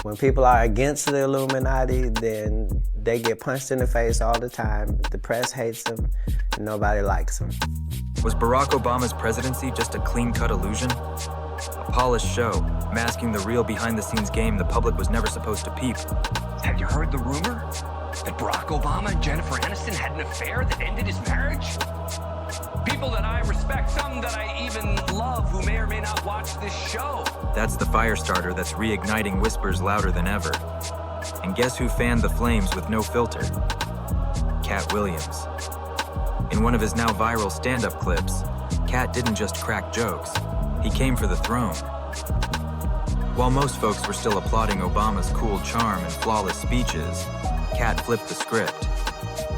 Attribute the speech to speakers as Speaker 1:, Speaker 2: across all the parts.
Speaker 1: When people are against the Illuminati, then they get punched in the face all the time. The press hates them, and nobody likes them.
Speaker 2: Was Barack Obama's presidency just a clean-cut illusion? A polished show, masking the real behind-the-scenes game the public was never supposed to peep.
Speaker 3: Have you heard the rumor that Barack Obama and Jennifer Aniston had an affair that ended his marriage? People that I respect, some that I even love, who may or may not watch this show.
Speaker 2: That's the fire starter that's reigniting whispers louder than ever. And guess who fanned the flames with no filter? Katt Williams. In one of his now viral stand-up clips, Katt didn't just crack jokes, he came for the throne. While most folks were still applauding Obama's cool charm and flawless speeches, Katt flipped the script.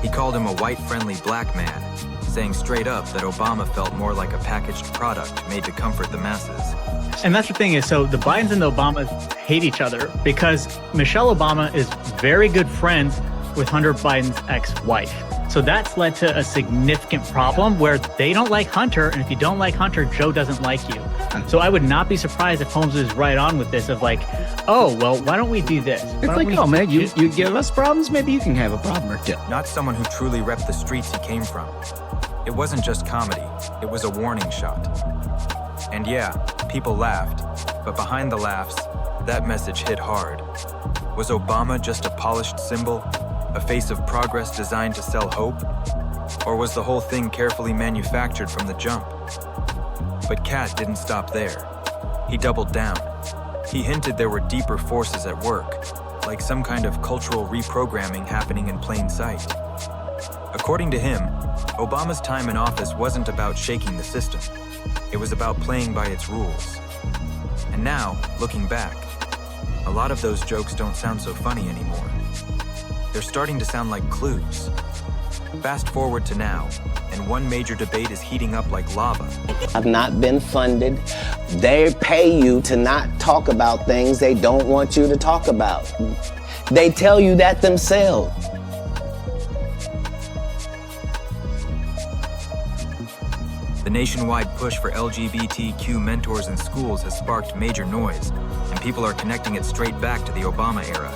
Speaker 2: He called him a white-friendly black man, saying straight up that Obama felt more like a packaged product made to comfort the masses.
Speaker 4: And that's the thing is, so the Bidens and the Obamas hate each other because Michelle Obama is very good friends with Hunter Biden's ex-wife. So that's led to a significant problem where they don't like Hunter, and if you don't like Hunter, Joe doesn't like you. So I would not be surprised if Holmes is right on with this of like, oh, well, why don't we do this?
Speaker 5: It's like, oh man, you give us problems, maybe you can have a problem or two.
Speaker 2: Not someone who truly repped the streets he came from. It wasn't just comedy, it was a warning shot. And yeah, people laughed, but behind the laughs, that message hit hard. Was Obama just a polished symbol, a face of progress designed to sell hope? Or was the whole thing carefully manufactured from the jump? But Katt didn't stop there. He doubled down. He hinted there were deeper forces at work, like some kind of cultural reprogramming happening in plain sight. According to him, Obama's time in office wasn't about shaking the system. It was about playing by its rules. And now, looking back, a lot of those jokes don't sound so funny anymore. They're starting to sound like clues. Fast forward to now, and one major debate is heating up like lava.
Speaker 1: I've not been funded. They pay you to not talk about things they don't want you to talk about. They tell you that themselves.
Speaker 2: The nationwide push for LGBTQ mentors in schools has sparked major noise, and people are connecting it straight back to the Obama era.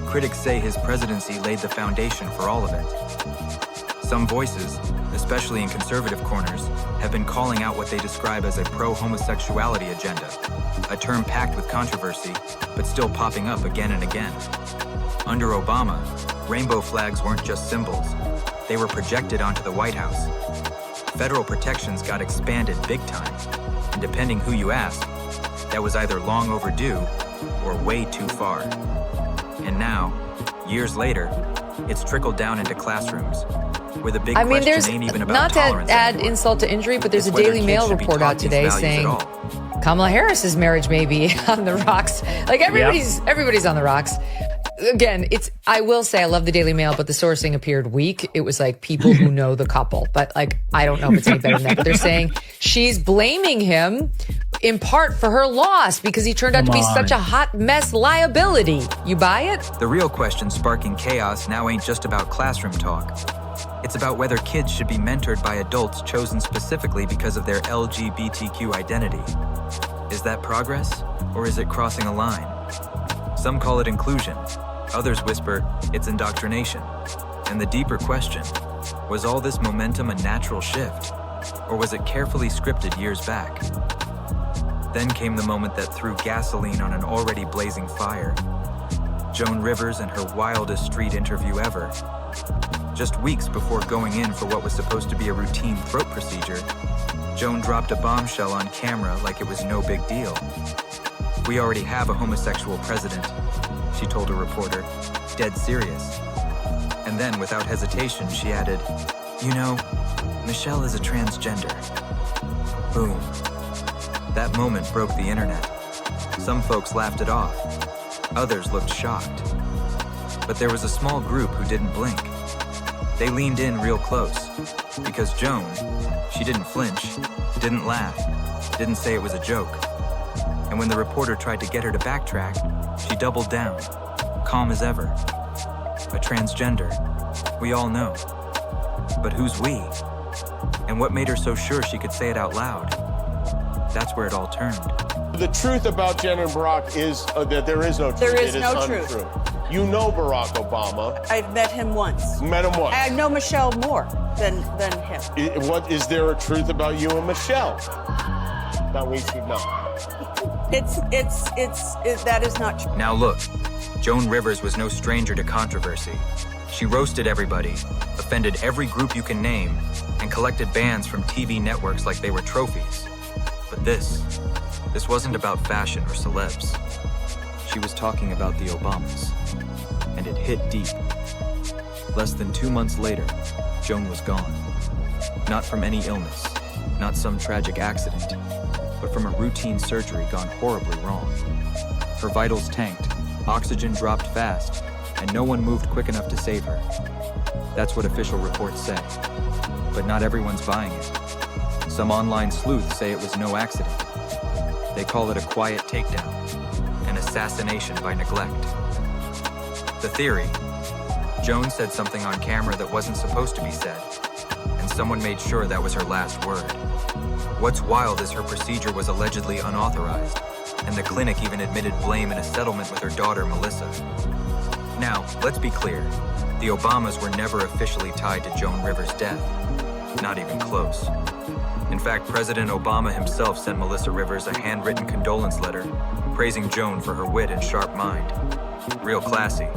Speaker 2: Critics say his presidency laid the foundation for all of it. Some voices, especially in conservative corners, have been calling out what they describe as a pro-homosexuality agenda, a term packed with controversy, but still popping up again and again. Under Obama, rainbow flags weren't just symbols. They were projected onto the White House. Federal protections got expanded big time, and depending who you ask, that was either long overdue or way too far. And now, years later, it's trickled down into classrooms, where the big question ain't even about tolerance
Speaker 6: not to add
Speaker 2: anymore.
Speaker 6: Insult to injury, but there's a Daily Mail report out today saying Kamala Harris's marriage may be on the rocks. Like everybody's on the rocks. Again, I will say I love the Daily Mail, but the sourcing appeared weak. It was like people who know the couple, but like, I don't know if it's any better than that, but they're saying she's blaming him in part for her loss because he turned out to be such a hot mess liability. You buy it?
Speaker 2: The real question sparking chaos now ain't just about classroom talk. It's about whether kids should be mentored by adults chosen specifically because of their LGBTQ identity. Is that progress, or is it crossing a line? Some call it inclusion. Others whisper it's indoctrination. And the deeper question, was all this momentum a natural shift? Or was it carefully scripted years back? Then came the moment that threw gasoline on an already blazing fire. Joan Rivers and her wildest street interview ever. Just weeks before going in for what was supposed to be a routine throat procedure, Joan dropped a bombshell on camera like it was no big deal. "We already have a homosexual president," she told a reporter, dead serious. And then, without hesitation, she added, "You know, Michelle is a transgender." Boom. That moment broke the internet. Some folks laughed it off. Others looked shocked. But there was a small group who didn't blink. They leaned in real close. Because Joan, she didn't flinch, didn't laugh, didn't say it was a joke. And when the reporter tried to get her to backtrack, she doubled down, calm as ever. A transgender, we all know. But who's we? And what made her so sure she could say it out loud? that's where it all turned.
Speaker 7: The truth about Jen and Barack is that there is no truth.
Speaker 8: There is
Speaker 7: It
Speaker 8: no
Speaker 7: untrue.
Speaker 8: truth.
Speaker 7: You know Barack Obama.
Speaker 8: I've met him once.
Speaker 7: Met him once.
Speaker 8: I know Michelle more than him.
Speaker 7: What is there a truth about you and Michelle that we should know?
Speaker 8: That is not true.
Speaker 2: Now look, Joan Rivers was no stranger to controversy. She roasted everybody, offended every group you can name, and collected bans from TV networks like they were trophies. But this wasn't about fashion or celebs. She was talking about the Obamas, and it hit deep. Less than 2 months later, Joan was gone. Not from any illness, not some tragic accident, but from a routine surgery gone horribly wrong. Her vitals tanked, oxygen dropped fast, and no one moved quick enough to save her. That's what official reports say. But not everyone's buying it. Some online sleuths say it was no accident. They call it a quiet takedown, an assassination by neglect. The theory: Joan said something on camera that wasn't supposed to be said, and someone made sure that was her last word. What's wild is her procedure was allegedly unauthorized, and the clinic even admitted blame in a settlement with her daughter, Melissa. Now, let's be clear. The Obamas were never officially tied to Joan Rivers' death. Not even close. In fact, President Obama himself sent Melissa Rivers a handwritten condolence letter praising Joan for her wit and sharp mind. Real classy.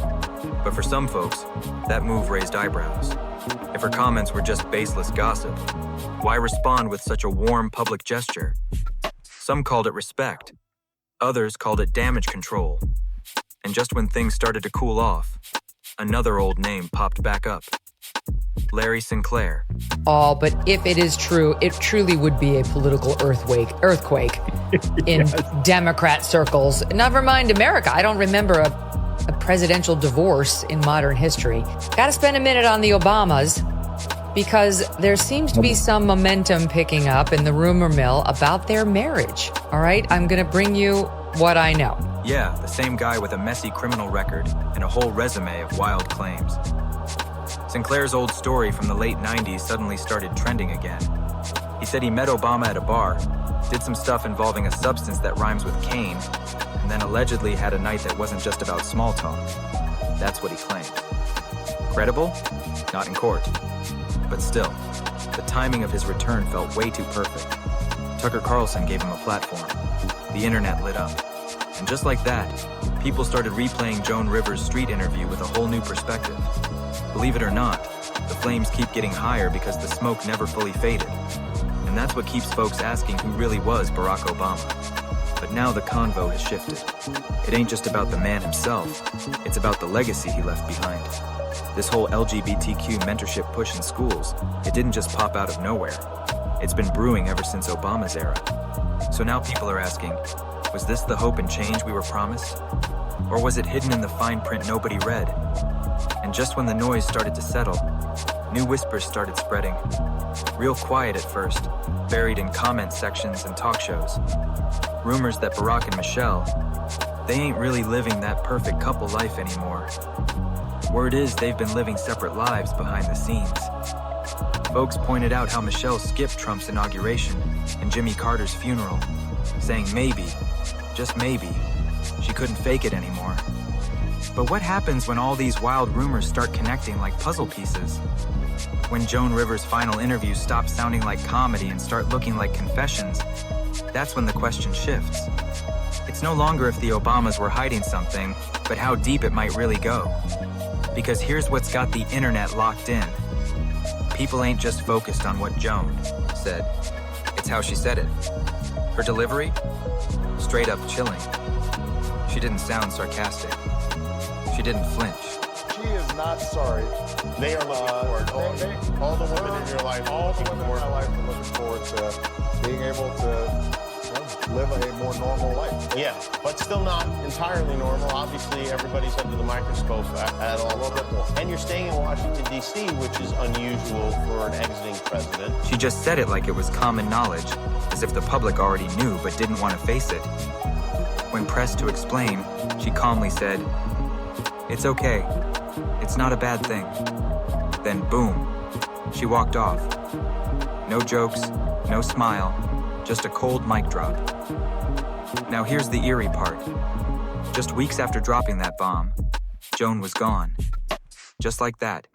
Speaker 2: But for some folks, that move raised eyebrows. If her comments were just baseless gossip, why respond with such a warm public gesture? Some called it respect. Others called it damage control. And just when things started to cool off, another old name popped back up. Larry Sinclair.
Speaker 6: Oh, but if it is true, it truly would be a political earthquake in Democrat circles. Never mind America. I don't remember a presidential divorce in modern history. Got to spend a minute on the Obamas because there seems to be some momentum picking up in the rumor mill about their marriage. All right, I'm going to bring you what I know.
Speaker 2: Yeah, the same guy with a messy criminal record and a whole resume of wild claims. Sinclair's old story from the late 90s suddenly started trending again. He said he met Obama at a bar, did some stuff involving a substance that rhymes with cane, and then allegedly had a night that wasn't just about small talk. That's what he claimed. Credible? Not in court. But still, the timing of his return felt way too perfect. Tucker Carlson gave him a platform. The internet lit up. And just like that, people started replaying Joan Rivers' street interview with a whole new perspective. Believe it or not, the flames keep getting higher because the smoke never fully faded. And that's what keeps folks asking who really was Barack Obama. But now the convo has shifted. It ain't just about the man himself, it's about the legacy he left behind. This whole LGBTQ mentorship push in schools, it didn't just pop out of nowhere. It's been brewing ever since Obama's era. So now people are asking, was this the hope and change we were promised? Or was it hidden in the fine print nobody read? And just when the noise started to settle, new whispers started spreading. Real quiet at first, buried in comment sections and talk shows. Rumors that Barack and Michelle, they ain't really living that perfect couple life anymore. Word is they've been living separate lives behind the scenes. Folks pointed out how Michelle skipped Trump's inauguration and Jimmy Carter's funeral, saying maybe, just maybe, she couldn't fake it anymore. But what happens when all these wild rumors start connecting like puzzle pieces? When Joan Rivers' final interviews stop sounding like comedy and start looking like confessions, that's when the question shifts. It's no longer if the Obamas were hiding something, but how deep it might really go. Because here's what's got the internet locked in. People ain't just focused on what Joan said. It's how she said it. Her delivery? Straight up chilling. She didn't sound sarcastic. She didn't flinch.
Speaker 7: She is not sorry. They are looking forward. All the women in your life, all the women in my life are looking forward to being able to live a more normal life. Yeah, but still not entirely normal. Obviously, everybody's under the microscope at all. A little bit more. And you're staying in Washington, D.C., which is unusual for an exiting president.
Speaker 2: She just said it like it was common knowledge, as if the public already knew but didn't want to face it. When pressed to explain, she calmly said, "It's okay. It's not a bad thing." Then boom, she walked off. No jokes, no smile, Just a cold mic drop. Now here's the eerie part. Just weeks after dropping that bomb, Joan was gone. Just like that.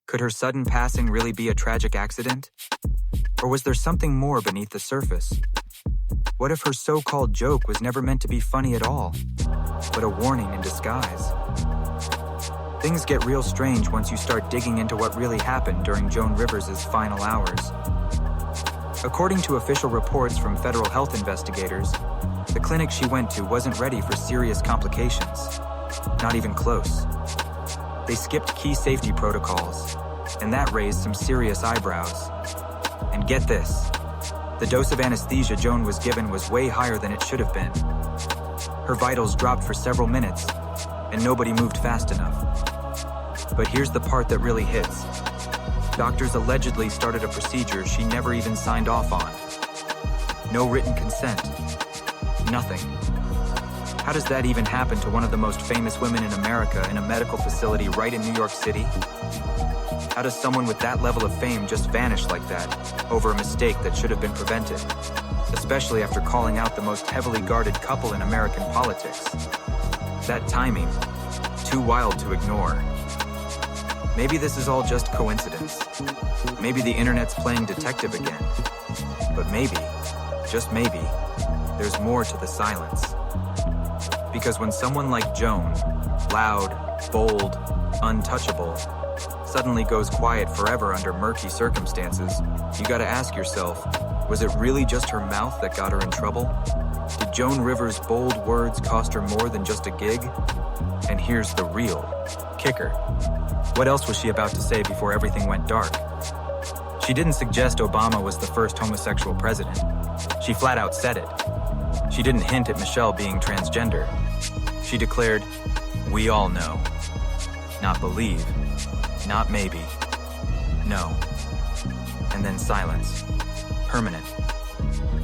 Speaker 2: Could her sudden passing really be a tragic accident? Or was there something more beneath the surface? What if her so-called joke was never meant to be funny at all, but a warning in disguise? Things get real strange once you start digging into what really happened during Joan Rivers' final hours. According to official reports from federal health investigators, the clinic she went to wasn't ready for serious complications. Not even close. They skipped key safety protocols, and that raised some serious eyebrows. And get this, the dose of anesthesia Joan was given was way higher than it should have been. Her vitals dropped for several minutes, and nobody moved fast enough. But here's the part that really hits. Doctors allegedly started a procedure she never even signed off on. No written consent. Nothing. How does that even happen to one of the most famous women in America in a medical facility right in New York City? How does someone with that level of fame just vanish like that over a mistake that should have been prevented? Especially after calling out the most heavily guarded couple in American politics. That timing, too wild to ignore. Maybe this is all just coincidence. Maybe the internet's playing detective again. But maybe, just maybe, there's more to the silence. Because when someone like Joan, loud, bold, untouchable, suddenly goes quiet forever under murky circumstances, you gotta ask yourself, was it really just her mouth that got her in trouble? Did Joan Rivers' bold words cost her more than just a gig? And here's the real kicker. What else was she about to say before everything went dark? She didn't suggest Obama was the first homosexual president. She flat out said it. She didn't hint at Michelle being transgender. She declared, "We all know." Not believe, not maybe, no. And then silence. Permanent.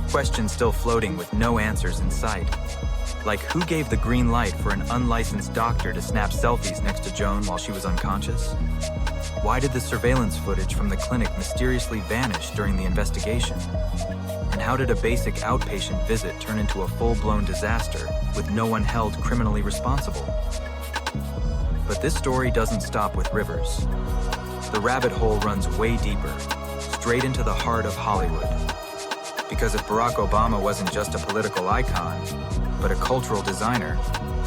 Speaker 2: Questions still floating with no answers in sight. Like who gave the green light for an unlicensed doctor to snap selfies next to Joan while she was unconscious? Why did the surveillance footage from the clinic mysteriously vanish during the investigation? And how did a basic outpatient visit turn into a full-blown disaster with no one held criminally responsible? But this story doesn't stop with Rivers. The rabbit hole runs way deeper, straight into the heart of Hollywood. Because if Barack Obama wasn't just a political icon, but a cultural designer,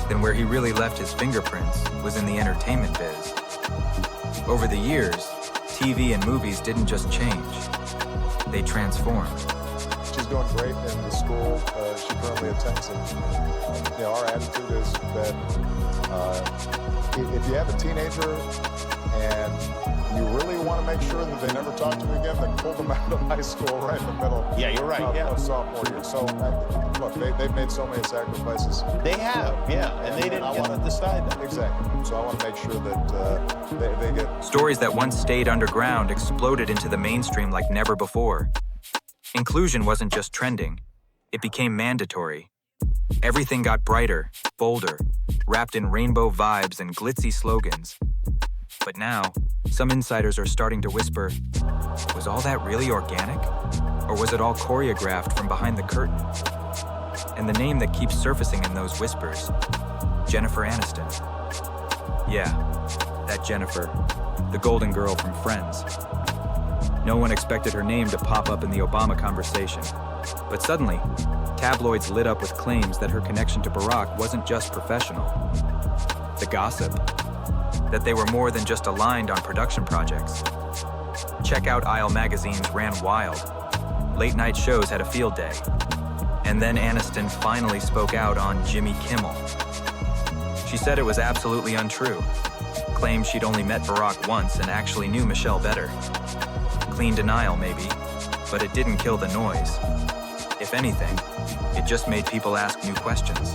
Speaker 2: then where he really left his fingerprints was in the entertainment biz. Over the years, TV and movies didn't just change, they transformed.
Speaker 7: She's doing great in the school she currently attends, and our attitude is that if you have a teenager and you really want to make sure that they never talk to you again, then pull them out of high school right in the middle of sophomore year. So, look, they've made so many sacrifices.
Speaker 1: They have, and they didn't get to decide that.
Speaker 7: Exactly. So I want to make sure that they get...
Speaker 2: Stories that once stayed underground exploded into the mainstream like never before. Inclusion wasn't just trending, it became mandatory. Everything got brighter, bolder, wrapped in rainbow vibes and glitzy slogans. But now, some insiders are starting to whisper, was all that really organic? Or was it all choreographed from behind the curtain? And the name that keeps surfacing in those whispers, Jennifer Aniston. Yeah, that Jennifer, the golden girl from Friends. No one expected her name to pop up in the Obama conversation. But suddenly, tabloids lit up with claims that her connection to Barack wasn't just professional. The gossip, that they were more than just aligned on production projects. Checkout aisle magazines ran wild. Late night shows had a field day. And then Aniston finally spoke out on Jimmy Kimmel. She said it was absolutely untrue. Claimed she'd only met Barack once and actually knew Michelle better. Clean denial, maybe, but it didn't kill the noise. If anything, it just made people ask new questions.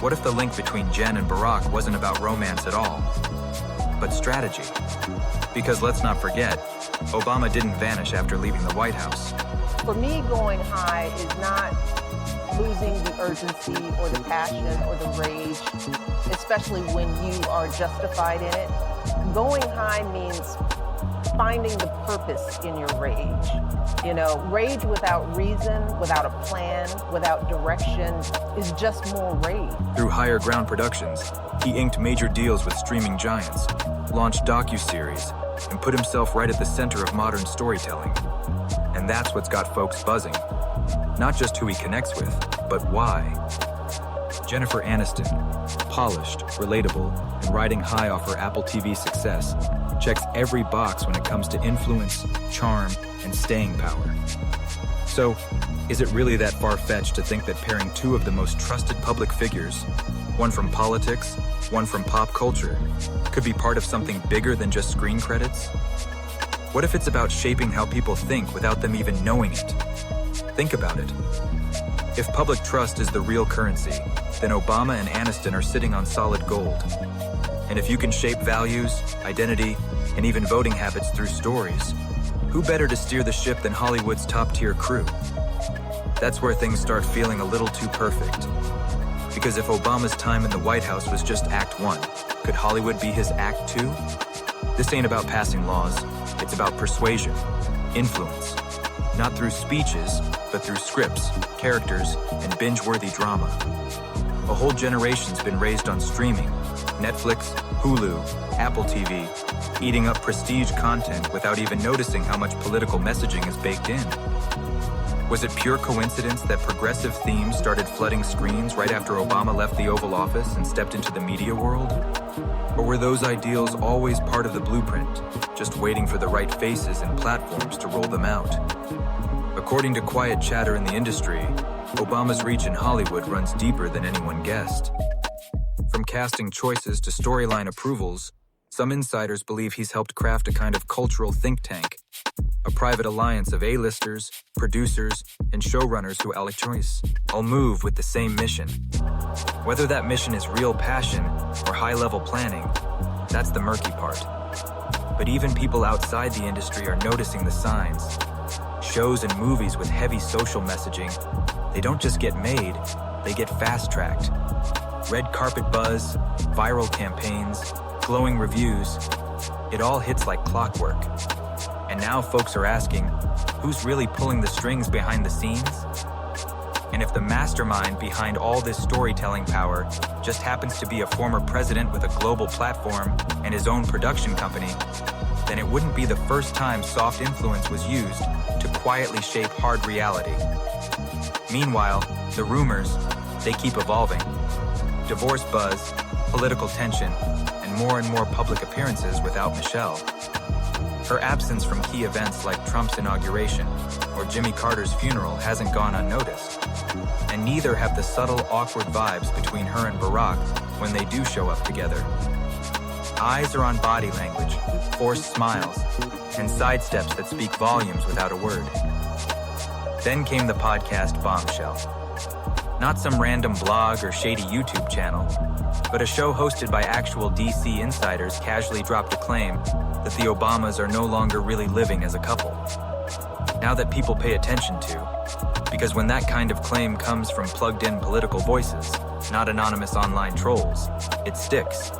Speaker 2: What if the link between Jen and Barack wasn't about romance at all, but strategy? Because let's not forget, Obama didn't vanish after leaving the White House.
Speaker 9: For me, going high is not losing the urgency or the passion or the rage, especially when you are justified in it. Going high means finding the purpose in your rage. You know, rage without reason, without a plan, without direction is just more rage.
Speaker 2: Through Higher Ground Productions, he inked major deals with streaming giants, launched docuseries, and put himself right at the center of modern storytelling. And that's what's got folks buzzing. Not just who he connects with, but why. Jennifer Aniston, polished, relatable, and riding high off her Apple TV success, checks every box when it comes to influence, charm, and staying power. So, is it really that far-fetched to think that pairing two of the most trusted public figures, one from politics, one from pop culture, could be part of something bigger than just screen credits? What if it's about shaping how people think without them even knowing it? Think about it. If public trust is the real currency, then Obama and Aniston are sitting on solid gold. And if you can shape values, identity, and even voting habits through stories, who better to steer the ship than Hollywood's top-tier crew? That's where things start feeling a little too perfect. Because if Obama's time in the White House was just Act 1, could Hollywood be his Act 2? This ain't about passing laws, it's about persuasion, influence. Not through speeches, but through scripts, characters, and binge-worthy drama. A whole generation's been raised on streaming, Netflix, Hulu, Apple TV, eating up prestige content without even noticing how much political messaging is baked in. Was it pure coincidence that progressive themes started flooding screens right after Obama left the Oval Office and stepped into the media world? Or were those ideals always part of the blueprint, just waiting for the right faces and platforms to roll them out? According to quiet chatter in the industry, Obama's reach in Hollywood runs deeper than anyone guessed. From casting choices to storyline approvals, some insiders believe he's helped craft a kind of cultural think tank, a private alliance of A-listers, producers, and showrunners who all move with the same mission. Whether that mission is real passion or high-level planning, that's the murky part. But even people outside the industry are noticing the signs. Shows and movies with heavy social messaging, they don't just get made, they get fast-tracked. Red carpet buzz, viral campaigns, glowing reviews, it all hits like clockwork. And now folks are asking, who's really pulling the strings behind the scenes? And if the mastermind behind all this storytelling power just happens to be a former president with a global platform and his own production company, then it wouldn't be the first time soft influence was used to quietly shape hard reality. Meanwhile, the rumors, they keep evolving. Divorce buzz, political tension, and more public appearances without Michelle. Her absence from key events like Trump's inauguration or Jimmy Carter's funeral hasn't gone unnoticed. And neither have the subtle, awkward vibes between her and Barack when they do show up together. Eyes are on body language, forced smiles, and sidesteps that speak volumes without a word. Then came the podcast Bombshell. Not some random blog or shady YouTube channel, but a show hosted by actual DC insiders casually dropped a claim that the Obamas are no longer really living as a couple. Now that people pay attention to, because when that kind of claim comes from plugged-in political voices, not anonymous online trolls, it sticks.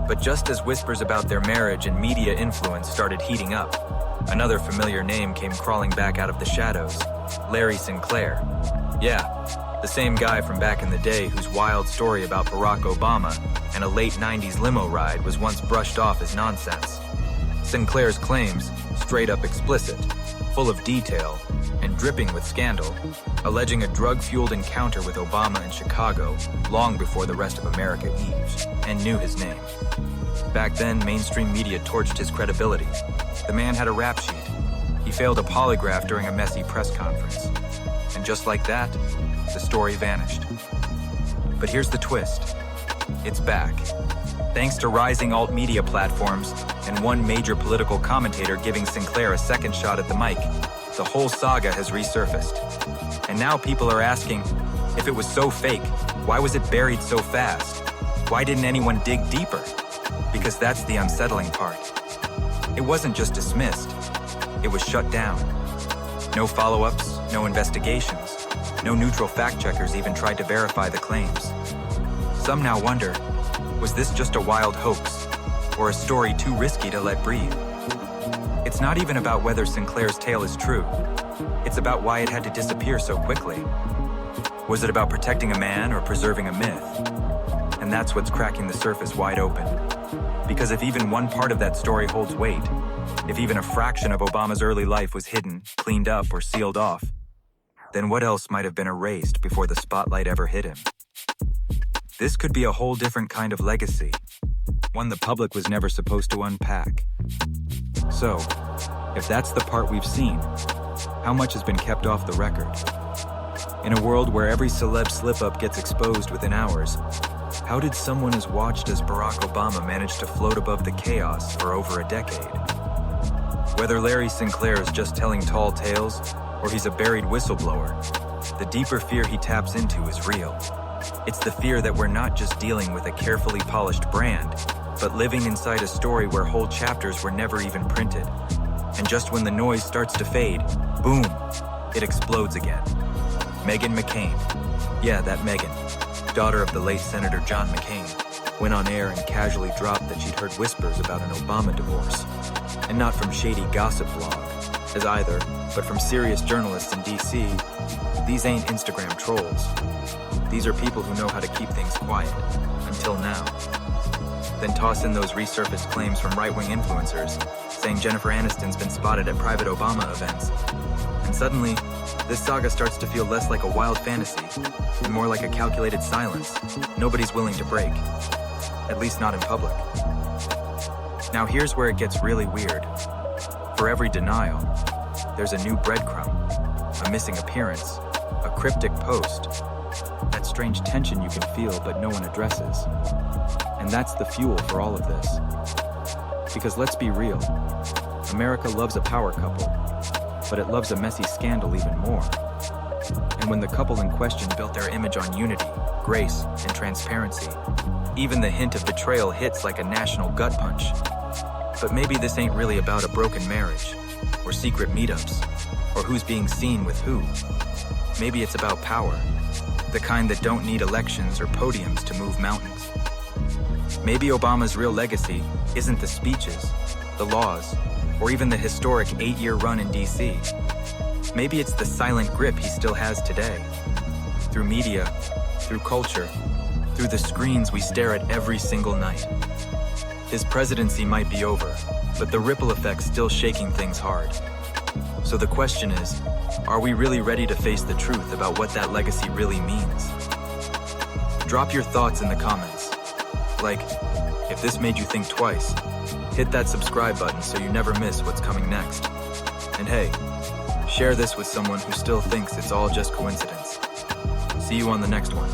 Speaker 2: But just as whispers about their marriage and media influence started heating up, another familiar name came crawling back out of the shadows, Larry Sinclair. Yeah, the same guy from back in the day whose wild story about Barack Obama and a late 90s limo ride was once brushed off as nonsense. Sinclair's claims, straight up explicit, full of detail, and dripping with scandal, alleging a drug-fueled encounter with Obama in Chicago long before the rest of America eaved and knew his name. Back then, mainstream media torched his credibility. The man had a rap sheet. He failed a polygraph during a messy press conference. And just like that, the story vanished. But here's the twist. It's back. Thanks to rising alt-media platforms and one major political commentator giving Sinclair a second shot at the mic, the whole saga has resurfaced. And now people are asking, if it was so fake, why was it buried so fast? Why didn't anyone dig deeper? Because that's the unsettling part. It wasn't just dismissed, it was shut down. No follow-ups, no investigations, no neutral fact-checkers even tried to verify the claims. Some now wonder, was this just a wild hoax, or a story too risky to let breathe? It's not even about whether Sinclair's tale is true. It's about why it had to disappear so quickly. Was it about protecting a man or preserving a myth? And that's what's cracking the surface wide open. Because if even one part of that story holds weight, if even a fraction of Obama's early life was hidden, cleaned up, or sealed off, then what else might have been erased before the spotlight ever hit him? This could be a whole different kind of legacy, one the public was never supposed to unpack. So, if that's the part we've seen, how much has been kept off the record? In a world where every celeb slip-up gets exposed within hours, how did someone as watched as Barack Obama manage to float above the chaos for over a decade? Whether Larry Sinclair is just telling tall tales, or he's a buried whistleblower, the deeper fear he taps into is real. It's the fear that we're not just dealing with a carefully polished brand, but living inside a story where whole chapters were never even printed. And just when the noise starts to fade, boom, it explodes again. Meghan McCain. Yeah, that Meghan, daughter of the late Senator John McCain, went on air and casually dropped that she'd heard whispers about an Obama divorce. And not from shady gossip blog, as either, but from serious journalists in D.C. These ain't Instagram trolls. These are people who know how to keep things quiet, until now. Then toss in those resurfaced claims from right-wing influencers, saying Jennifer Aniston's been spotted at private Obama events. And suddenly, this saga starts to feel less like a wild fantasy, and more like a calculated silence nobody's willing to break. At least not in public. Now here's where it gets really weird. For every denial, there's a new breadcrumb, a missing appearance, a cryptic post, that strange tension you can feel but no one addresses. And that's the fuel for all of this. Because let's be real, America loves a power couple, but it loves a messy scandal even more. And when the couple in question built their image on unity, grace, and transparency, even the hint of betrayal hits like a national gut punch. But maybe this ain't really about a broken marriage, or secret meetups, or who's being seen with who. Maybe it's about power, the kind that don't need elections or podiums to move mountains. Maybe Obama's real legacy isn't the speeches, the laws, or even the historic 8-year run in D.C. Maybe it's the silent grip he still has today. Through media, through culture, through the screens we stare at every single night. His presidency might be over, but the ripple effect's still shaking things hard. So the question is, are we really ready to face the truth about what that legacy really means? Drop your thoughts in the comments. Like, if this made you think twice, hit that subscribe button so you never miss what's coming next. And hey, share this with someone who still thinks it's all just coincidence. See you on the next one.